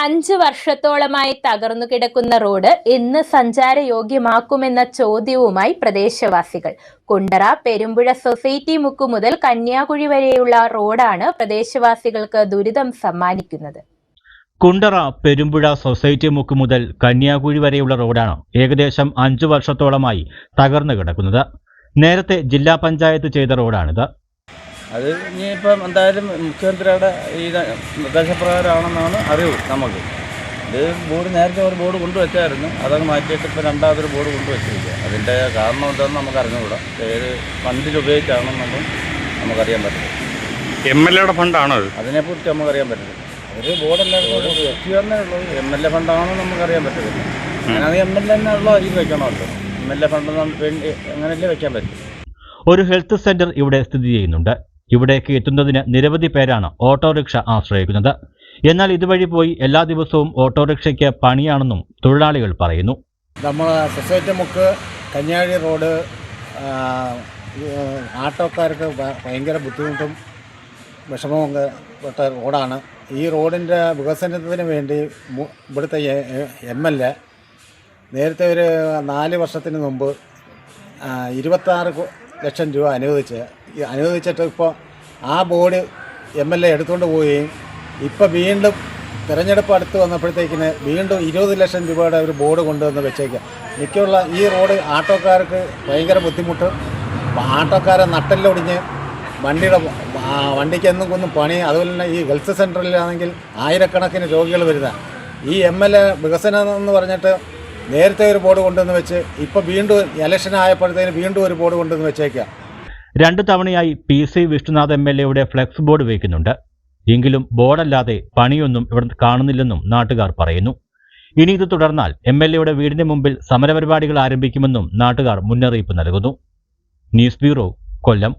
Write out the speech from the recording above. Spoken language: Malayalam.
5 വർഷത്തോളമായി തകർന്നു കിടക്കുന്ന റോഡ് എന്ന് സഞ്ചാരയോഗ്യമാക്കുമെന്ന ചോദ്യവുമായി പ്രദേശവാസികൾ. കുണ്ടറ പെരുമ്പുഴ സൊസൈറ്റി മുക്ക് മുതൽ കന്യാകുഴി വരെയുള്ള റോഡാണ് പ്രദേശവാസികൾക്ക് ദുരിതം സമ്മാനിക്കുന്നത്. കുണ്ടറ പെരുമ്പുഴ സൊസൈറ്റി മുക്ക് മുതൽ കന്യാകുഴി വരെയുള്ള റോഡാണ് ഏകദേശം 5 വർഷത്തോളമായി തകർന്നു കിടക്കുന്നത്. നേരത്തെ ജില്ലാ പഞ്ചായത്ത് ചെയ്ത റോഡാണിത്. അത് ഇനിയിപ്പം എന്തായാലും മുഖ്യമന്ത്രിയുടെ ഈ നിർദ്ദേശപ്രകാരമാണെന്നാണ് അറിവ് നമുക്ക്. ഇത് നേരത്തെ ഒരു ബോർഡ് കൊണ്ടുവച്ചായിരുന്നു, അതങ്ങ് മാറ്റിയിട്ട് ഇപ്പോൾ രണ്ടാമതൊരു ബോർഡ് കൊണ്ടുവച്ചിരിക്കുക. അതിൻ്റെ കാരണം എന്താണെന്ന് നമുക്ക് അറിഞ്ഞുകൂടാ. ഏത് ഫണ്ടിൽ ഉപയോഗിച്ചാണെന്നൊന്നും നമുക്കറിയാൻ പറ്റില്ല. MLA ഫണ്ടാണോ അത്? അതിനെക്കുറിച്ച് നമുക്കറിയാൻ പറ്റില്ല. ഒരു ബോർഡല്ലാതെ വ്യക്തി തന്നെ ഉള്ളത് MLA ഫണ്ടാണോ നമുക്കറിയാൻ പറ്റത്തില്ല. ഞാനത് MLA തന്നെ ഉള്ളതായിരിക്കും വെക്കണമല്ലോ. MLA ഫണ്ടൊന്നും വേണ്ടി അങ്ങനെയല്ലേ വെക്കാൻ പറ്റും. ഒരു ഹെൽത്ത് സെന്റർ ഇവിടെ സ്ഥിതി ചെയ്യുന്നുണ്ട്. ഇവിടേക്ക് എത്തുന്നതിന് നിരവധി പേരാണ് ഓട്ടോറിക്ഷ ആശ്രയിക്കുന്നത്. എന്നാൽ ഇതുവഴി പോയി എല്ലാ ദിവസവും ഓട്ടോറിക്ഷയ്ക്ക് പണിയാണെന്നും തൊഴിലാളികൾ പറയുന്നു. നമ്മളെ സൊസൈറ്റി മുക്ക് കന്യാകുഴി റോഡ് ആട്ടോക്കാർക്ക് ഭയങ്കര ബുദ്ധിമുട്ടും വിഷമവും പെട്ട റോഡാണ്. ഈ റോഡിൻ്റെ വികസനത്തിന് വേണ്ടി ഇവിടുത്തെ MLA നേരത്തെ ഒരു 4 വർഷത്തിന് മുമ്പ് 26 ലക്ഷം രൂപ അനുവദിച്ചിട്ട് ഇപ്പോൾ ആ ബോർഡ് MLA എടുത്തുകൊണ്ട് പോവുകയും ഇപ്പോൾ വീണ്ടും തിരഞ്ഞെടുപ്പ് അടുത്ത് വന്നപ്പോഴത്തേക്കിന് വീണ്ടും 20 ലക്ഷം രൂപയുടെ ഒരു ബോർഡ് കൊണ്ടുവന്ന് വെച്ചേക്കുക. മിക്കുള്ള ഈ റോഡ് ആട്ടോക്കാർക്ക് ഭയങ്കര ബുദ്ധിമുട്ട്. ആട്ടോക്കാരെ നട്ടെല്ലൊടിഞ്ഞ് വണ്ടിക്ക് ഒന്നും പണി. അതുപോലെ തന്നെ ഈ ഹെൽത്ത് സെൻ്ററിലാണെങ്കിൽ ആയിരക്കണക്കിന് രോഗികൾ വരുന്ന ഈ MLA വികസനം എന്ന് പറഞ്ഞിട്ട് നേരത്തെ ഒരു ബോർഡ് കൊണ്ടുവന്ന് വെച്ച് ഇപ്പോൾ വീണ്ടും ഇലക്ഷൻ ആയപ്പോഴത്തേന് വീണ്ടും ഒരു ബോർഡ് കൊണ്ടുവന്ന് വെച്ചേക്കുക. 2 തവണയായി PC Vishnunath MLA flex board വയ്ക്കുന്നുണ്ട്. എങ്കിലും ബോർഡല്ലാതെ പണിയൊന്നും ഇവിടെ കാണുന്നില്ലെന്നും നാട്ടുകാർ പറയുന്നു. ഇനി ഇത് തുടർന്നാൽ MLA വീടിന് മുമ്പിൽ സമരപരിപാടികൾ ആരംഭിക്കുമെന്നും നാട്ടുകാർ മുന്നറിയിപ്പ് നൽകുന്നു. ന്യൂസ് ബ്യൂറോ, കൊല്ലം.